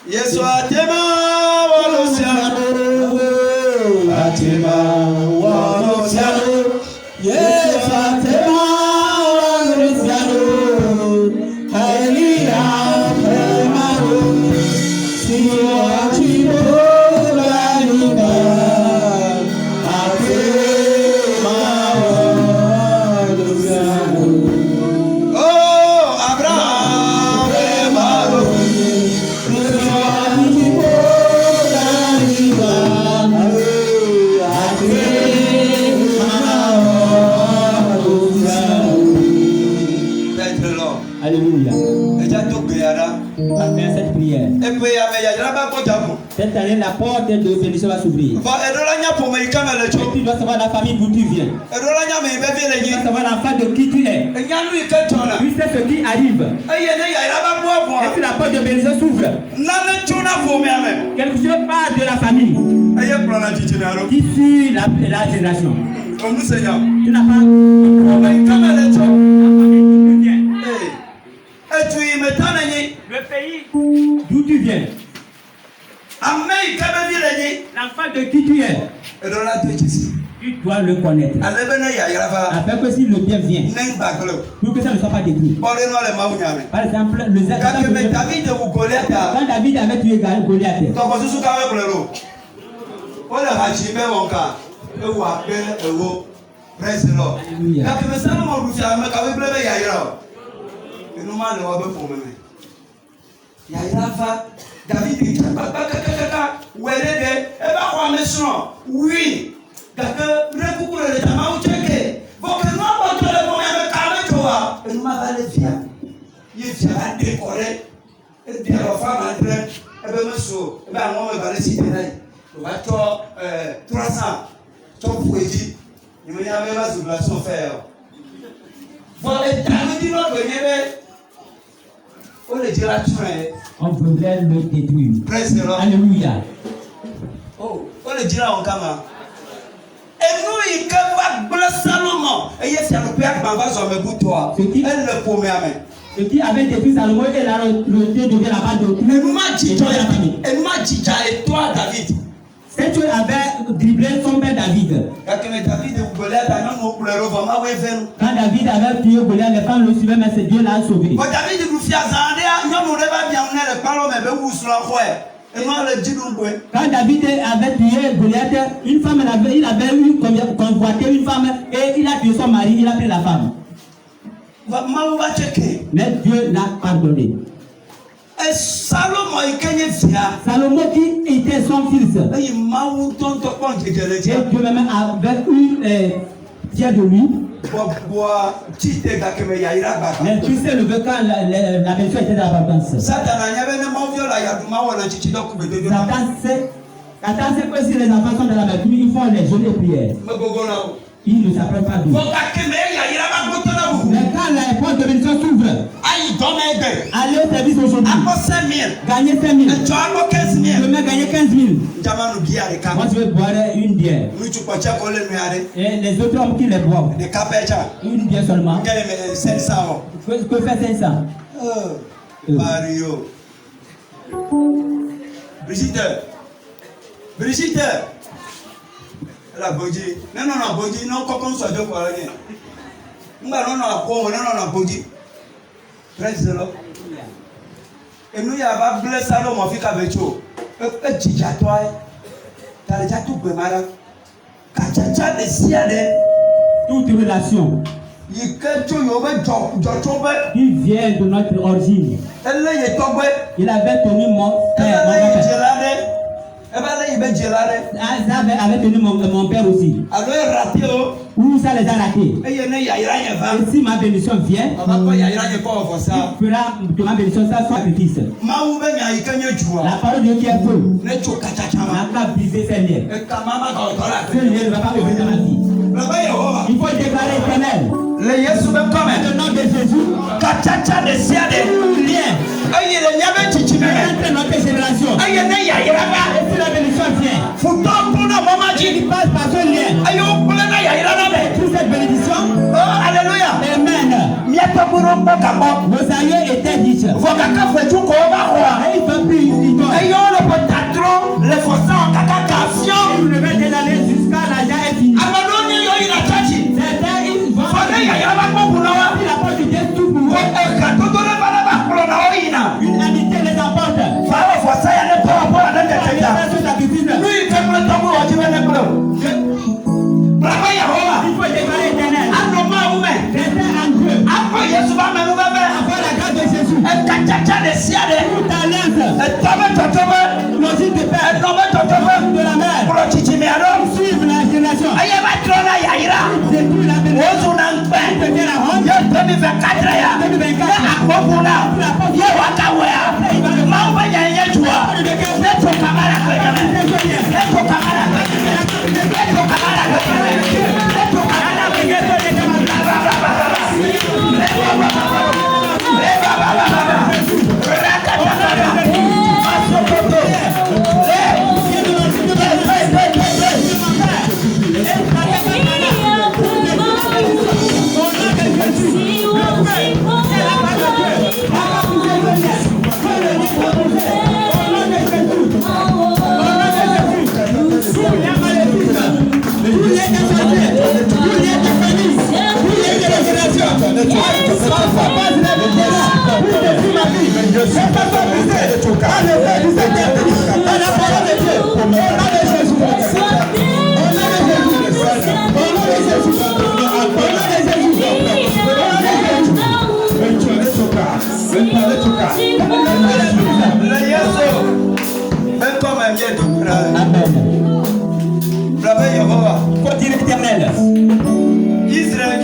Yesu atema Walosiano. Atema Walosiano. Yesu atema Walosiano. Hallelujah. Cette prière. Cette année, la porte de bénédiction va s'ouvrir. Tu dois savoir la famille d'où tu viens. Tu dois savoir l'enfant de qui tu es. Tu sais ce qui arrive. Et si la porte de bénédiction s'ouvre, quelque chose part de la famille. Qui suit la génération. Tu n'as pas. Le pays d'où tu viens. L'enfant de qui tu es. Tu dois le connaître. Afin que si le bien vient, pour que ça ne soit pas détruit. Par exemple, quand David avait tué Goliath, David dit oui, on voudrait le détruire. Alléluia. Oh, on le dira en caméra. Et nous, il va Salomon. Et il y a le père qui va sur le bout de toi. Elle le promet à main. Ce qui avait détruit Salomon et la rejeté devient la base de tout. Et moi, et toi, David. Si tu avais dribblé son père David. Quand David avait tué Goliath, les femmes le suivaient, mais c'est Dieu l'a sauvé. Quand David avait tué Goliath, une femme il avait eu convoité une femme et il a tué son mari, il a pris la femme. Mais Dieu l'a pardonné. Et Salomon qui était son fils. Et Dieu même avait eu fier de lui. Mais tu sais le quand la bénédiction était dans l'abondance. Satan sait que si les enfants sont dans la maison, ils font les jeûnes et prières. Il ne s'apprête pas d'où. Mais quand la porte de bénédiction s'ouvre, allez au service aujourd'hui. Gagnez 5 000. Demain, gagnez 15 000. Moi, je vais boire une bière. Et les autres hommes qui les boivent. Une bière seulement. Que fait 500? Mario. Brigitte. La Bodji. Non, Bodji, non, comment ça doit parler? Non, Bodji. Praise the Lord. Et nous, il y a pas blessé à l'homme, on fait qu'avec toi. Toi, t'as déjà tout préparé. Toute relation qui vient de notre origine. Il avait tenu mon père. Avait tenu mon père aussi. Où ça les a ratés. Et si ma bénédiction vient, il fera que ma bénédiction ça soit sacrifice. La parole de Dieu qui est feu n'a pas brisé ses liens. Ce lien ne va pas revenir dans ma vie. Il faut déclarer éternel. Le nom de Jésus. Lien. Entre notre génération. Et si la bénédiction vient, il passe par ce lien. Toute cette bénédiction. Alléluia. Amen. Nos aïeux étaient riches. Et ils ont pris une idole. Et ils ne mettent d'aller jusqu'à l'argent est fini. Certains, ils vont la porte du Dieu tout pour eux. Une amitié les emporte. Il faut déclarer éternel. Restez en Dieu. Après la grâce de Jésus. Toute alliance. Logique de père. De la mère. Suivre la génération. Détruire la bénédiction. Devenir la honte. 'Israël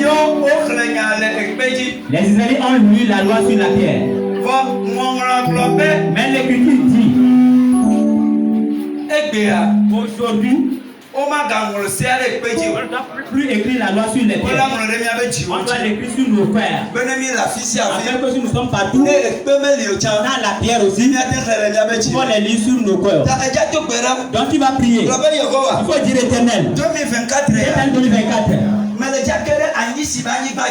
Les Israéliens ont lu la loi sur la pierre. Mais l'Écriture dit aujourd'hui, on ne doit plus écrire la loi sur les pierres. On doit l'écrire sur nos frères. Afin que si nous sommes partout, dans la pierre aussi, il faut les lire sur nos cœurs. Donc tu vas prier. Il faut dire éternel. Éternel 2024.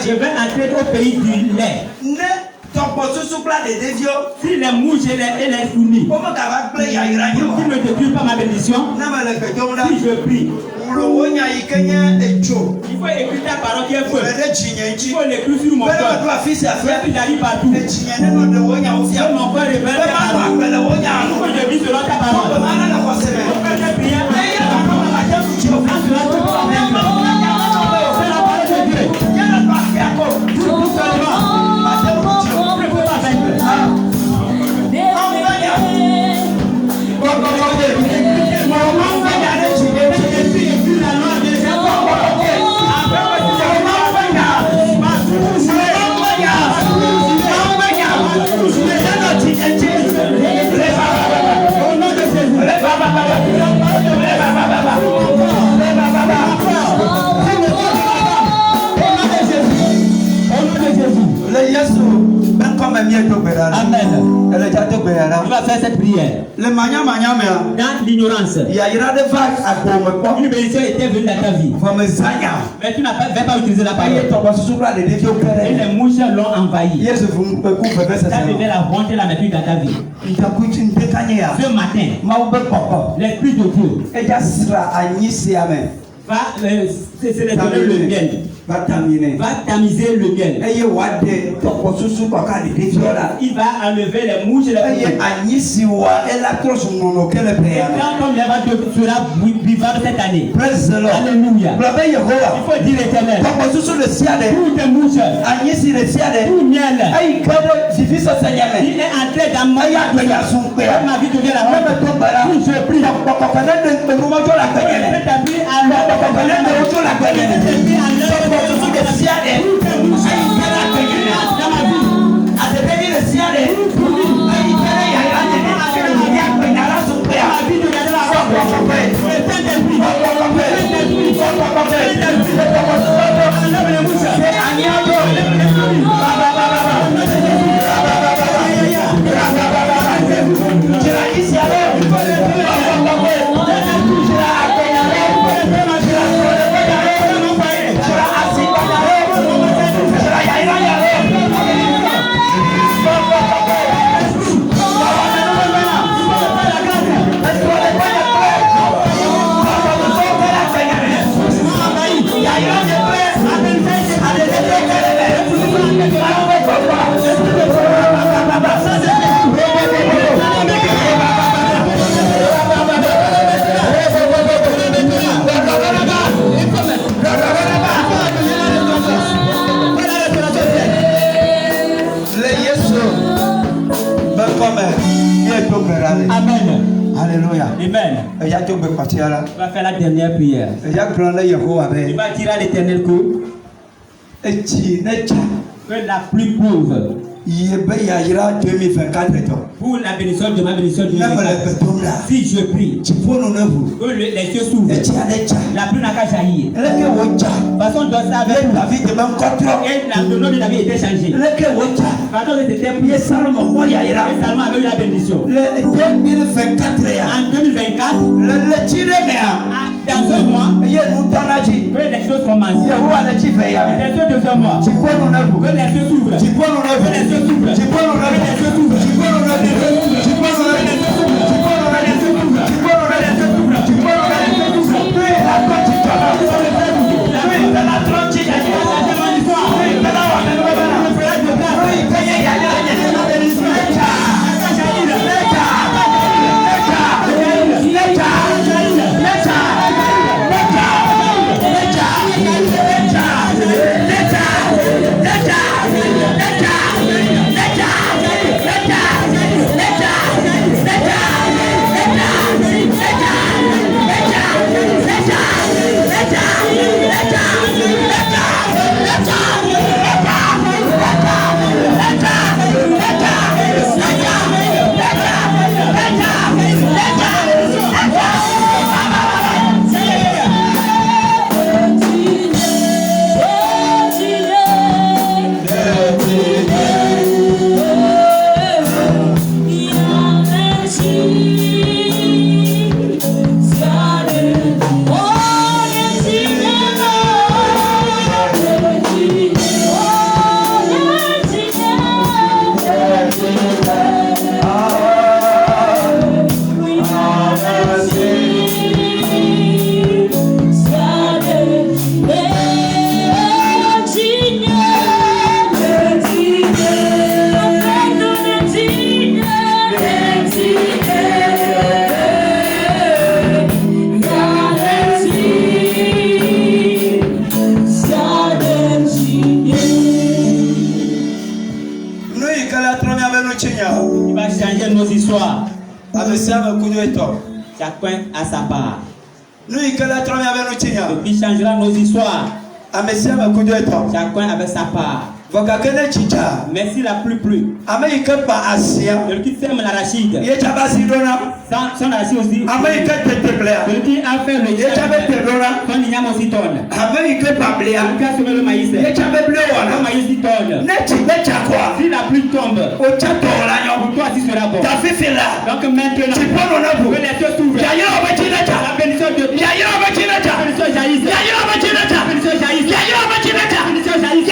Je vais entrer au pays du lait. Si les mouches et les fourmis qui ne détruisent pas ma bénédiction, si je prie, il faut écrire ta parole qui est feu. Il faut l'écrire sur mon cœur. Si j'arrive partout, que mon cœur révèle ta parole. Il faut que je vis selon ta parole. Que je prie, Amen. Il va faire cette prière. Dans l'ignorance, une bénédiction était venue dans ta vie. Mais tu n'avais pas utilisé la parole. Et les mouches l'ont envahi. Ça devait la honte et la méthode dans ta vie. Ce matin, l'Esprit de Dieu va sélectionner le miel. Va tamiser le miel. Il va enlever les mouches et les mouches. Et quand comme les vaches sera vivable cette année. Alléluia. Il faut dire l'éternel. Toutes les mouches. Tout miel. Il est entré dans ma vie. Ma vie devient la honte. Je prie. Amen. Alléluia. Amen. Il va faire la dernière prière. Il va dire à l'Éternel que la plus pauvre pour la bénédiction de ma bénédiction de si je prie que les cieux s'ouvrent, la pluie n'a qu'à jaillir. De toute façon, dans sa vie, et le nom de la vie était changé. Pardon, c'était prié Salomon avait eu la bénédiction. En 2024, dans un mois, que les choses commencent. Dans ce deuxième mois, que les cieux s'ouvrent. Il va changer nos histoires. Chacun a sa part. Et puis changera nos histoires. Chacun avec sa part. Mais s'il a plus plu, celui qui sème l'arachide, son arachide aussi, celui qui a fait le son igname aussi tonne. Celui qui a semé le maïs, le maïs aussi tonne. Si la pluie tombe, pour toi aussi sera bon. Donc maintenant, que les yeux s'ouvrent, la bénédiction de Dieu, la bénédiction jaillisse, la bénédiction jaillisse, la bénédiction jaillisse.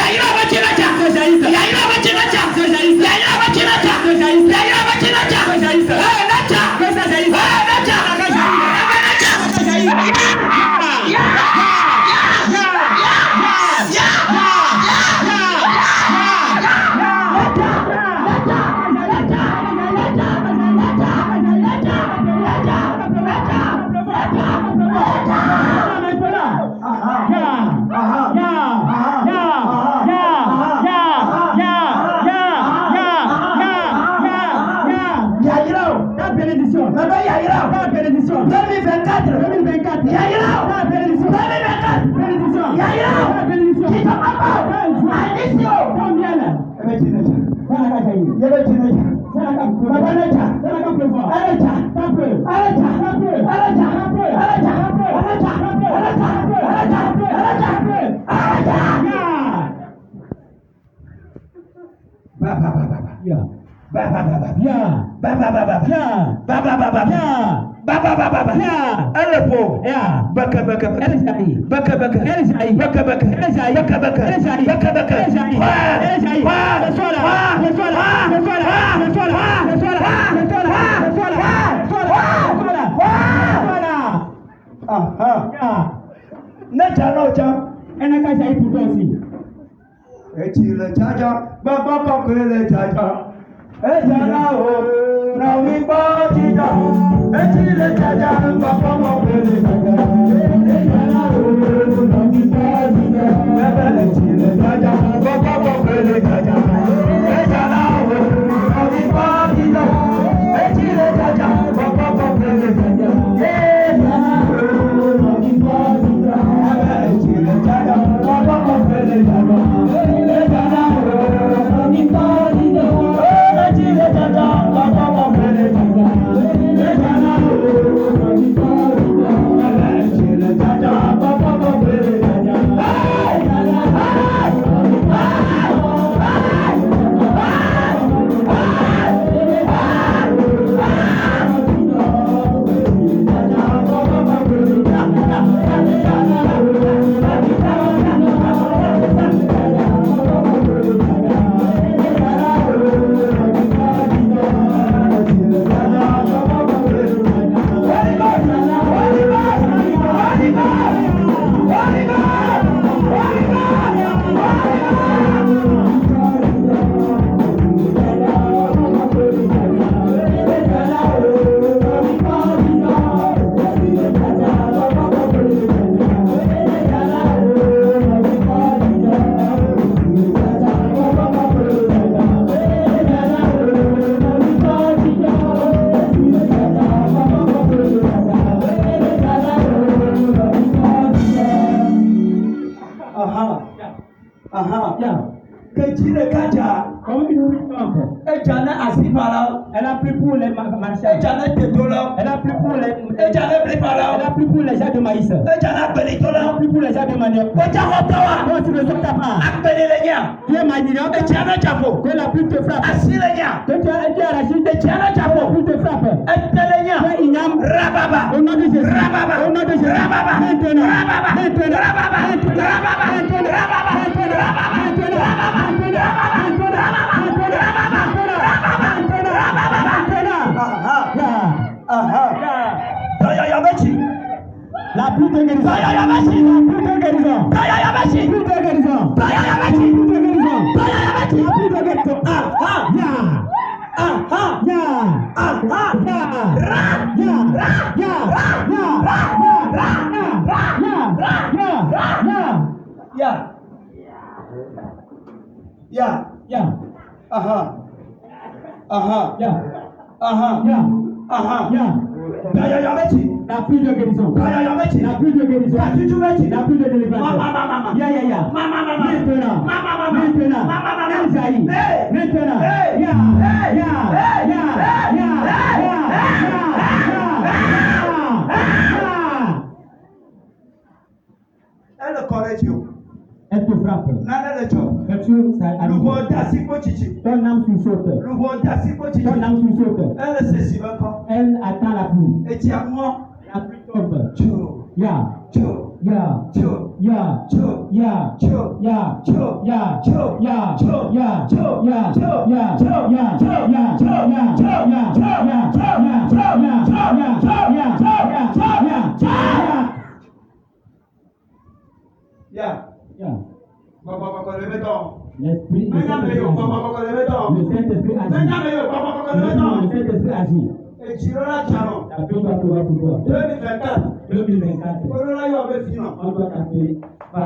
Elle a pris pour les marchands. Elle a pris pour les. Elle a pris pour les gens de maïs. Elle a pris pour les gens de manioc. Quand tu ne sors pas, Dieu m'a dit que la pluie te frappe. Que tu as arraché que la pluie te frappe. Que Ignam, au nom de Jésus. Au nom de Jésus. La pluie de guérison. La pluie de guérison. La pluie de guérison. La pluie de guérison. La pluie de guérison. La pluie de guérison. La pluie de guérison. La pluie de délivrance. Maintenant. Esaïe. Maintenant. Elle corrige you. Elle te frappe. Ton âme sursaute. Ton âme sursaute. Elle attend la pluie. La pluie tombe. L'esprit agit. Le Saint-Esprit agit. La pluie doit pouvoir pour toi. 2024. On doit t'appeler. On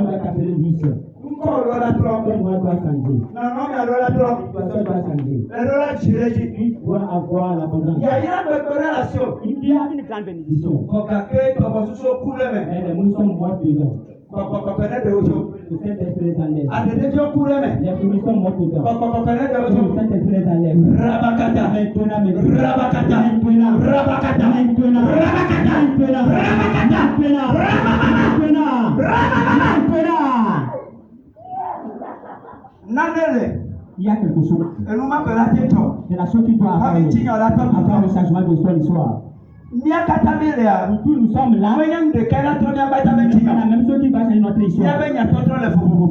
doit t'appeler vice. Ton doit changer. Ton doit changer. Tu dois avoir l'abondance. Il y a une grande bénédiction. Mais nous sommes morts dedans. Le Saint-Esprit les enlève. Les fruits sont morts dedans. Le Saint-Esprit les enlève. Il y a quelque chose. C'est la chose qui doit avoir le changement de l'histoire. Nous sommes là. C'est la même chose qui va changer notre histoire.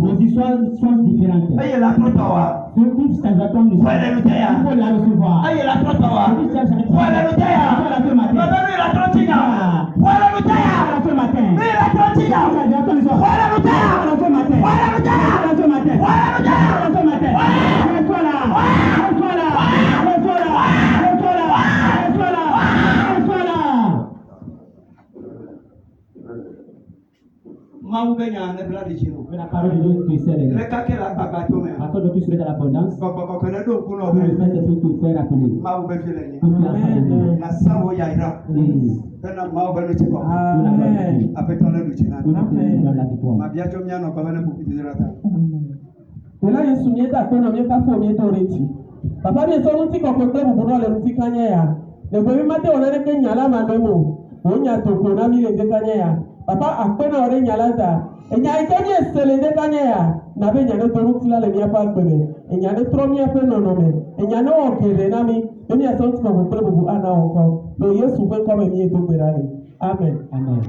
Nos histoires sont différentes. Ce qui s'agit comme l'histoire. Il faut la recevoir. La parole de Dieu te sert. Afin de plus souhaiter l'abondance, pour le Saint-Esprit te faire appeler. Ela Yesu mieta kono mieta fo mieta oreti. Papa mi so nuti ko ko tebu bono le nuti kanya ya. Le bobi mate olere ke nyala mandemo. Onya to ko na mi le de kanya ya. Papa akpena ore nyala za. Enya ikenye sele de kanya ya. Na be nyane to nuti la le mi apa gbeme. Enya ne tro mi ape no no me. Enya no okere na mi. Emi aso nuti ko ko tebu ana onko. Lo Yesu fe ko me mi e to gbera ni. Amen. Amen.